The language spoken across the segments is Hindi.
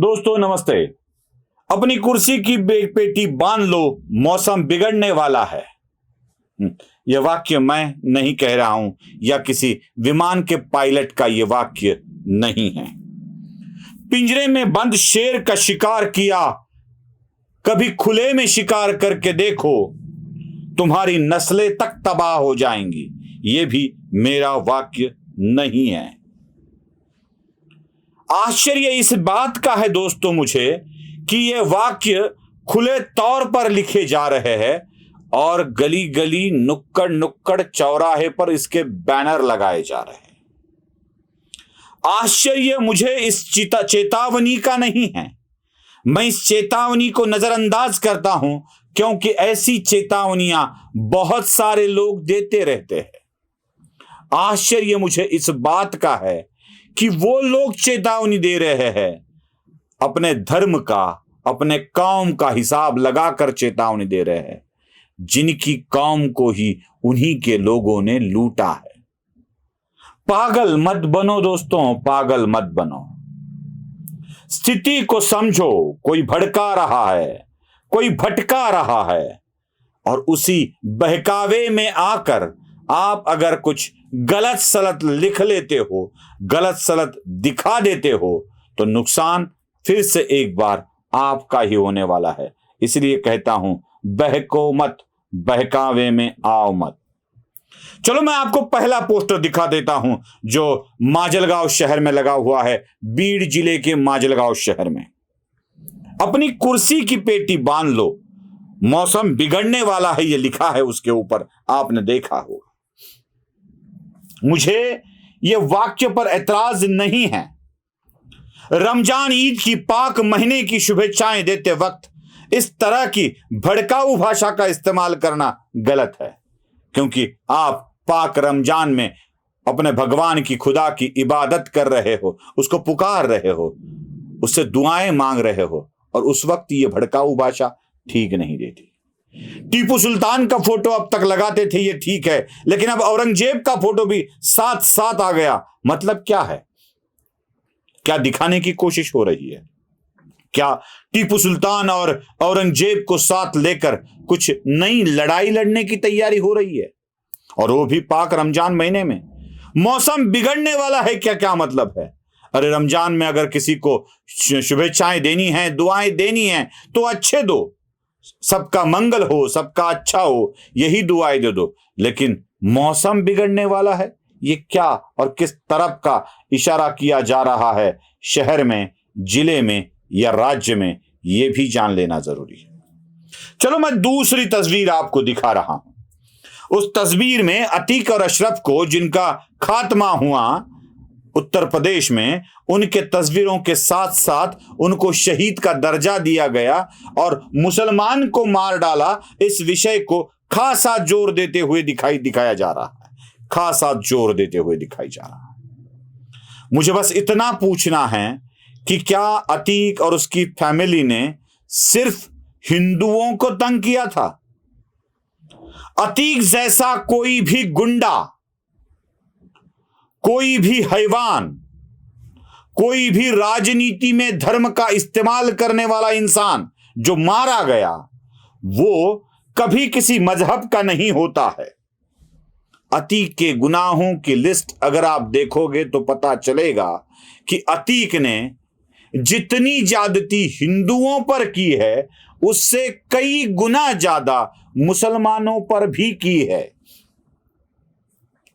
दोस्तों नमस्ते। अपनी कुर्सी की पेटी बांध लो, मौसम बिगड़ने वाला है। यह वाक्य मैं नहीं कह रहा हूं या किसी विमान के पायलट का यह वाक्य नहीं है। पिंजरे में बंद शेर का शिकार किया, कभी खुले में शिकार करके देखो, तुम्हारी नस्लें तक तबाह हो जाएंगी। यह भी मेरा वाक्य नहीं है। आश्चर्य इस बात का है दोस्तों मुझे कि यह वाक्य खुले तौर पर लिखे जा रहे हैं और गली गली नुक्कड़ नुक्कड़ चौराहे पर इसके बैनर लगाए जा रहे हैं। आश्चर्य मुझे इस चेतावनी का नहीं है। मैं इस चेतावनी को नजरअंदाज करता हूं क्योंकि ऐसी चेतावनियां बहुत सारे लोग देते रहते हैं। आश्चर्य मुझे इस बात का है कि वो लोग चेतावनी दे रहे हैं, अपने धर्म का, अपने कौम का हिसाब लगाकर चेतावनी दे रहे हैं, जिनकी कौम को ही उन्हीं के लोगों ने लूटा है। पागल मत बनो दोस्तों, पागल मत बनो। स्थिति को समझो। कोई भड़का रहा है, कोई भटका रहा है, और उसी बहकावे में आकर आप अगर कुछ गलत सलत लिख लेते हो, गलत सलत दिखा देते हो, तो नुकसान फिर से एक बार आपका ही होने वाला है। इसलिए कहता हूं, बहको मत, बहकावे में आओ मत। चलो मैं आपको पहला पोस्टर दिखा देता हूं जो माजलगांव शहर में लगा हुआ है, बीड़ जिले के माजलगांव शहर में। अपनी कुर्सी की पेटी बांध लो, मौसम बिगड़ने वाला है, यह लिखा है उसके ऊपर, आपने देखा होगा। मुझे यह वाक्य पर ऐतराज नहीं है। रमजान ईद की पाक महीने की शुभेच्छाएं देते वक्त इस तरह की भड़काऊ भाषा का इस्तेमाल करना गलत है, क्योंकि आप पाक रमजान में अपने भगवान की, खुदा की इबादत कर रहे हो, उसको पुकार रहे हो, उससे दुआएं मांग रहे हो, और उस वक्त ये भड़काऊ भाषा ठीक नहीं देती। टीपू सुल्तान का फोटो अब तक लगाते थे, ये ठीक है, लेकिन अब औरंगजेब का फोटो भी साथ साथ आ गया। मतलब क्या है? क्या दिखाने की कोशिश हो रही है? क्या टीपू सुल्तान और औरंगजेब को साथ लेकर कुछ नई लड़ाई लड़ने की तैयारी हो रही है? और वो भी पाक रमजान महीने में। मौसम बिगड़ने वाला है, क्या क्या मतलब है? अरे रमजान में अगर किसी को शुभेच्छाएं देनी है, दुआएं देनी है, तो अच्छे दो, सबका मंगल हो, सबका अच्छा हो, यही दुआएं दे दो। लेकिन मौसम बिगड़ने वाला है, ये क्या और किस तरफ का इशारा किया जा रहा है? शहर में, जिले में या राज्य में, यह भी जान लेना जरूरी है। चलो मैं दूसरी तस्वीर आपको दिखा रहा हूं। उस तस्वीर में अतीक और अशरफ को, जिनका खात्मा हुआ उत्तर प्रदेश में, उनके तस्वीरों के साथ साथ उनको शहीद का दर्जा दिया गया और मुसलमान को मार डाला, इस विषय को खासा जोर देते हुए दिखाया जा रहा है, खासा जोर देते हुए दिखाई जा रहा है। मुझे बस इतना पूछना है कि क्या अतीक और उसकी फैमिली ने सिर्फ हिंदुओं को तंग किया था? अतीक जैसा कोई भी गुंडा, कोई भी हैवान, कोई भी राजनीति में धर्म का इस्तेमाल करने वाला इंसान जो मारा गया, वो कभी किसी मजहब का नहीं होता है। अतीक के गुनाहों की लिस्ट अगर आप देखोगे तो पता चलेगा कि अतीक ने जितनी ज्यादती हिंदुओं पर की है, उससे कई गुना ज्यादा मुसलमानों पर भी की है।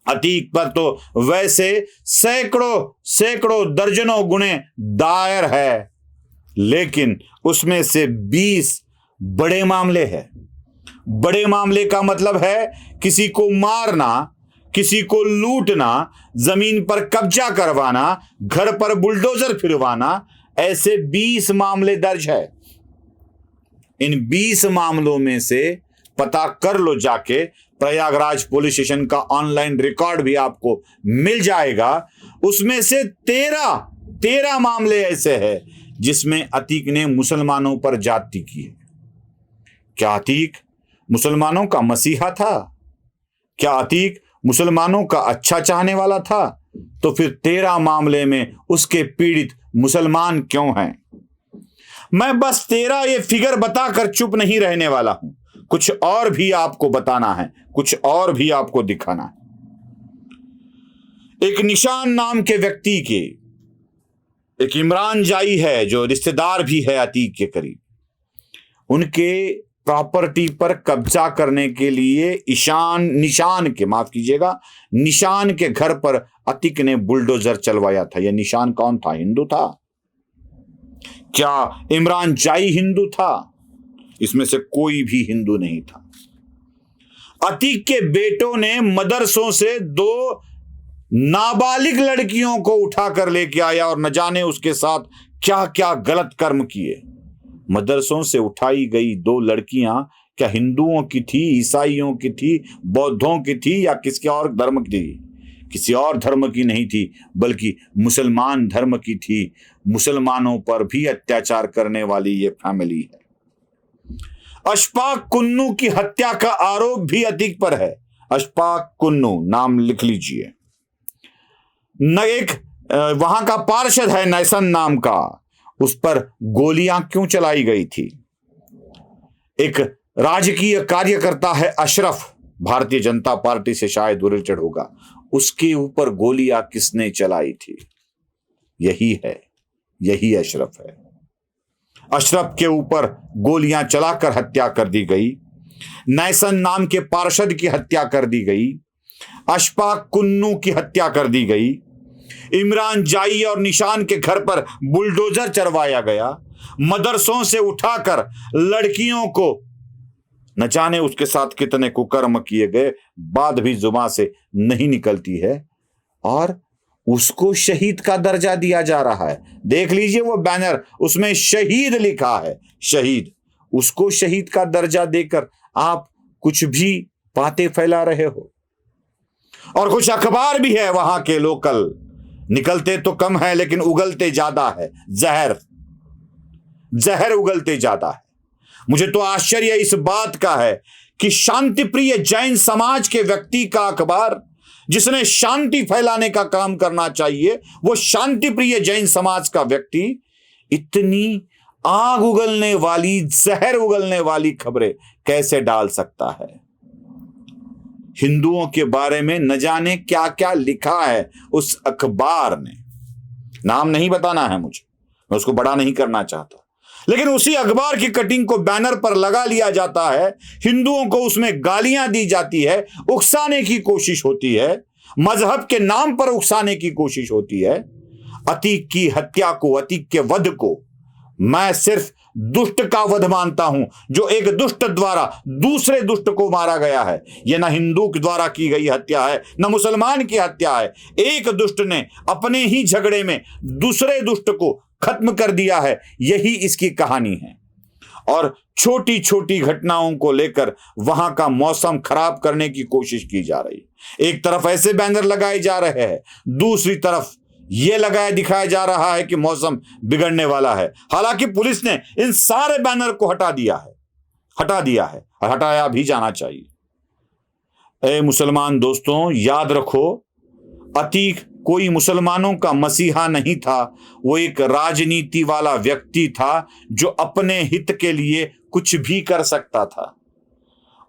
अतीक पर तो वैसे सैकड़ों दर्जनों गुने दायर है, लेकिन उसमें से 20 बड़े मामले हैं। बड़े मामले का मतलब है किसी को मारना, किसी को लूटना, जमीन पर कब्जा करवाना, घर पर बुलडोजर फिरवाना, ऐसे 20 मामले दर्ज है। इन 20 मामलों में से पता कर लो जाके, प्रयागराज पुलिस स्टेशन का ऑनलाइन रिकॉर्ड भी आपको मिल जाएगा। उसमें से 13 मामले ऐसे हैं जिसमें अतीक ने मुसलमानों पर ज्यादती की है। क्या अतीक मुसलमानों का मसीहा था? क्या अतीक मुसलमानों का अच्छा चाहने वाला था? तो फिर 13 मामले में उसके पीड़ित मुसलमान क्यों हैं? मैं बस तेरा ये फिगर बताकर चुप नहीं रहने वाला हूं, कुछ और भी आपको बताना है, कुछ और भी आपको दिखाना है। एक निशान नाम के व्यक्ति के एक इमरान जाई है, जो रिश्तेदार भी है अतीक के करीब, उनके प्रॉपर्टी पर कब्जा करने के लिए निशान के घर पर अतीक ने बुलडोजर चलवाया था। यह निशान कौन था? हिंदू था? क्या इमरान जाई हिंदू था? इसमें से कोई भी हिंदू नहीं था। अतीक के बेटों ने मदरसों से 2 नाबालिग लड़कियों को उठाकर लेके आया और न जाने उसके साथ क्या क्या गलत कर्म किए। मदरसों से उठाई गई 2 लड़कियां क्या हिंदुओं की थी, ईसाइयों की थी, बौद्धों की थी, या किसी और धर्म की थी? किसी और धर्म की नहीं थी, बल्कि मुसलमान धर्म की थी। मुसलमानों पर भी अत्याचार करने वाली ये फैमिली है। अशफाक कुन्नू की हत्या का आरोप भी अतीक पर है। अशफाक कुन्नू नाम लिख लीजिए। न एक वहां का पार्षद है नैसन नाम का, उस पर गोलियां क्यों चलाई गई थी? एक राजकीय कार्यकर्ता है अशरफ, भारतीय जनता पार्टी से शायद रिलेटेड होगा, उसके ऊपर गोलियां किसने चलाई थी? यही अशरफ है। अशरफ के ऊपर गोलियां चलाकर हत्या कर दी गई। नैसन नाम के पार्षद की हत्या कर दी गई। अशफाक कुन्नू की हत्या कर दी गई। इमरान जाई और निशान के घर पर बुलडोजर चलवाया गया। मदरसों से उठाकर लड़कियों को न जाने उसके साथ कितने कुकर्म किए गए, बात भी जुबान से नहीं निकलती है, और उसको शहीद का दर्जा दिया जा रहा है। देख लीजिए वो बैनर, उसमें शहीद लिखा है, शहीद। उसको शहीद का दर्जा देकर आप कुछ भी बातें फैला रहे हो। और कुछ अखबार भी है वहां के लोकल, निकलते तो कम है लेकिन उगलते ज्यादा है। जहर उगलते ज्यादा है। मुझे तो आश्चर्य इस बात का है कि शांतिप्रिय जैन समाज के व्यक्ति का अखबार, जिसने शांति फैलाने का काम करना चाहिए, वो शांतिप्रिय जैन समाज का व्यक्ति इतनी आग उगलने वाली, जहर उगलने वाली खबरें कैसे डाल सकता है? हिंदुओं के बारे में न जाने क्या क्या लिखा है उस अखबार ने। नाम नहीं बताना है मुझे, मैं उसको बड़ा नहीं करना चाहता, लेकिन उसी अखबार की कटिंग को बैनर पर लगा लिया जाता है। हिंदुओं को उसमें गालियां दी जाती है, उकसाने की कोशिश होती है, मजहब के नाम पर उकसाने की कोशिश होती है। अतीक की हत्या को, अतीक के वध को मैं सिर्फ दुष्ट का वध मानता हूं, जो एक दुष्ट द्वारा दूसरे दुष्ट को मारा गया है। यह ना हिंदू के द्वारा की गई हत्या है, न मुसलमान की हत्या है। एक दुष्ट ने अपने ही झगड़े में दूसरे दुष्ट को खत्म कर दिया है, यही इसकी कहानी है। और छोटी छोटी घटनाओं को लेकर वहां का मौसम खराब करने की कोशिश की जा रही है। एक तरफ ऐसे बैनर लगाए जा रहे हैं, दूसरी तरफ यह लगाया दिखाया जा रहा है कि मौसम बिगड़ने वाला है। हालांकि पुलिस ने इन सारे बैनर को हटा दिया है और हटाया भी जाना चाहिए। ए मुसलमान दोस्तों, याद रखो, अतीक कोई मुसलमानों का मसीहा नहीं था, वो एक राजनीति वाला व्यक्ति था जो अपने हित के लिए कुछ भी कर सकता था।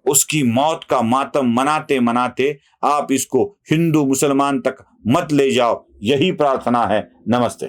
उसकी मौत का मातम मनाते मनाते आप इसको हिंदू मुसलमान तक मत ले जाओ, यही प्रार्थना है। नमस्ते।